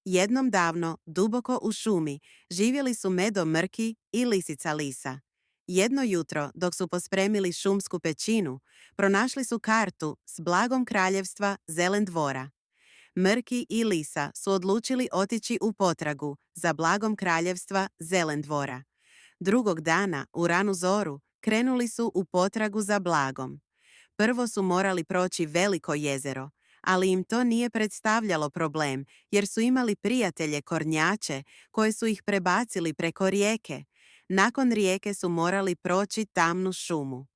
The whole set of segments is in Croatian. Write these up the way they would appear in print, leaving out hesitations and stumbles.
Jednom davno, duboko u šumi, živjeli su Medo Mrki i Lisica Lisa. Jedno jutro, dok su pospremili šumsku pećinu, pronašli su kartu s blagom kraljevstva Zelen dvora. Mrki i Lisa su odlučili otići u potragu za blagom kraljevstva Zelen dvora. Drugog dana, u ranu zoru, krenuli su u potragu za blagom. Prvo su morali proći veliko jezero, ali im to nije predstavljalo problem jer su imali prijatelje kornjače koje su ih prebacili preko rijeke. Nakon rijeke su morali proći tamnu šumu.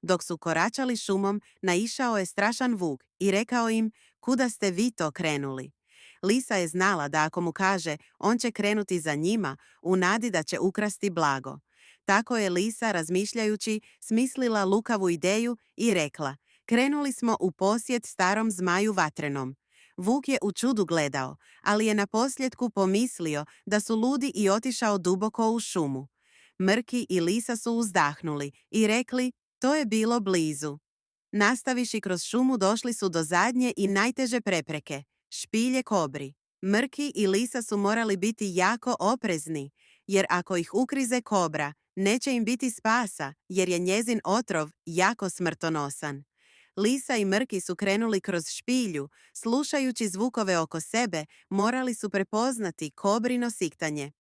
Dok su koračali šumom, naišao je strašan vuk i rekao im: "Kuda ste vi to krenuli?" Lisa je znala da ako mu kaže, on će krenuti za njima u nadi da će ukrasti blago. Tako je Lisa, razmišljajući, smislila lukavu ideju i rekla: "Krenuli smo u posjet starom zmaju vatrenom." Vuk je u čudu gledao, ali je naposljetku pomislio da su ludi i otišao duboko u šumu. Mrki i Lisa su uzdahnuli i rekli: "To je bilo blizu." Nastaviši kroz šumu, došli su do zadnje i najteže prepreke, špilje kobri. Mrki i Lisa su morali biti jako oprezni, jer ako ih ukrize kobra, neće im biti spasa, jer je njezin otrov jako smrtonosan. Lisa i Mrki su krenuli kroz špilju, slušajući zvukove oko sebe, morali su prepoznati kobrino siktanje.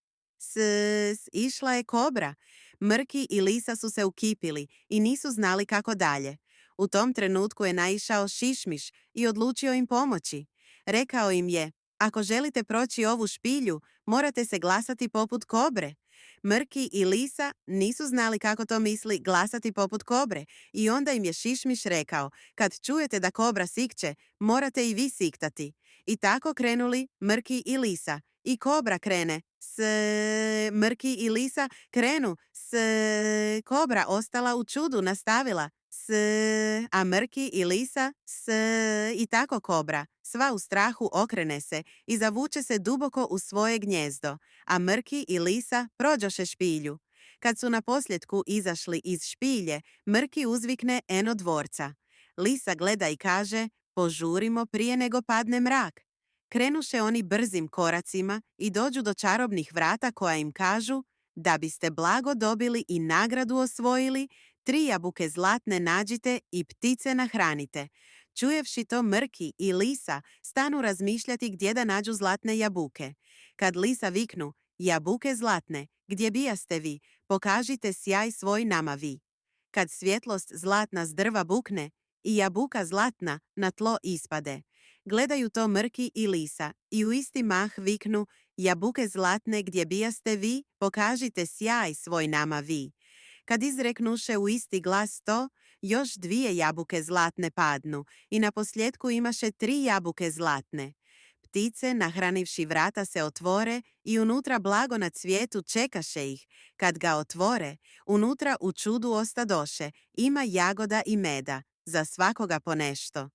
Išla je kobra. Mrki i Lisa su se ukipili i nisu znali kako dalje. U tom trenutku je naišao Šišmiš i odlučio im pomoći. Rekao im je: "Ako želite proći ovu špilju, morate se glasati poput kobre." Mrki i Lisa nisu znali kako to misli glasati poput kobre i onda im je Šišmiš rekao: "Kad čujete da kobra sikće, morate i vi siktati." I tako krenuli Mrki i Lisa. I kobra krene. Mrki i Lisa krenu. Kobra ostala u čudu, nastavila. A Mrki i Lisa. I tako kobra, sva u strahu, okrene se i zavuče se duboko u svoje gnjezdo, a Mrki i Lisa prođoše špilju. Kad su naposljetku izašli iz špilje, Mrki uzvikne eno dvorca. Lisa gleda i kaže: "Požurimo prije nego padne mrak." Krenuše oni brzim koracima i dođu do čarobnih vrata koja im kažu: "Da biste blago dobili i nagradu osvojili, 3 jabuke zlatne nađite i ptice nahranite." Čujevši to, Mrki i Lisa stanu razmišljati gdje da nađu zlatne jabuke. Kad Lisa viknu: "Jabuke zlatne, gdje bijaste vi, pokažite sjaj svoj nama vi." Kad svjetlost zlatna s drva bukne i jabuka zlatna na tlo ispade. Gledaju to Mrki i Lisa i u isti mah viknu: "Jabuke zlatne, gdje bijaste vi, pokažite sjaj svoj nama vi." Kad izreknuše u isti glas to, još 2 jabuke zlatne padnu i naposljetku imaše 3 jabuke zlatne. Ptice, nahranivši vrata, se otvore i unutra blago na cvijetu čekaše ih. Kad ga otvore, unutra u čudu ostadoše, ima jagoda i meda, za svakoga po nešto.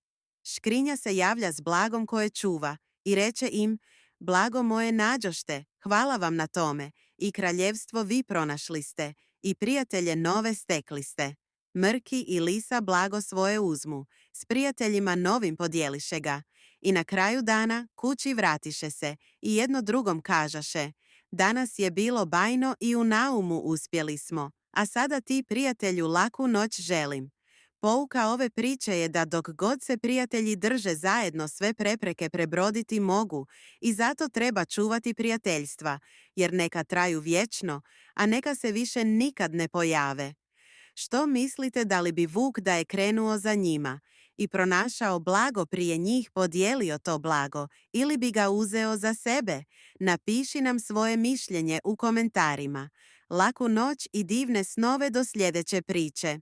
Škrinja se javlja s blagom koje čuva i reče im: "Blago moje nađošte, hvala vam na tome, i kraljevstvo vi pronašli ste, i prijatelje nove stekli ste." Mrki i Lisa blago svoje uzmu, s prijateljima novim podijeliše ga. I na kraju dana kući vratiše se i jedno drugom kažaše: "Danas je bilo bajno i u naumu uspjeli smo, a sada ti, prijatelju, laku noć želim." Pouka ove priče je da dok god se prijatelji drže zajedno, sve prepreke prebroditi mogu i zato treba čuvati prijateljstva, jer neka traju vječno, a neka se više nikad ne pojave. Što mislite, da li bi vuk, da je krenuo za njima i pronašao blago, prije njih podijelio to blago, ili bi ga uzeo za sebe? Napiši nam svoje mišljenje u komentarima. Laku noć i divne snove do sljedeće priče.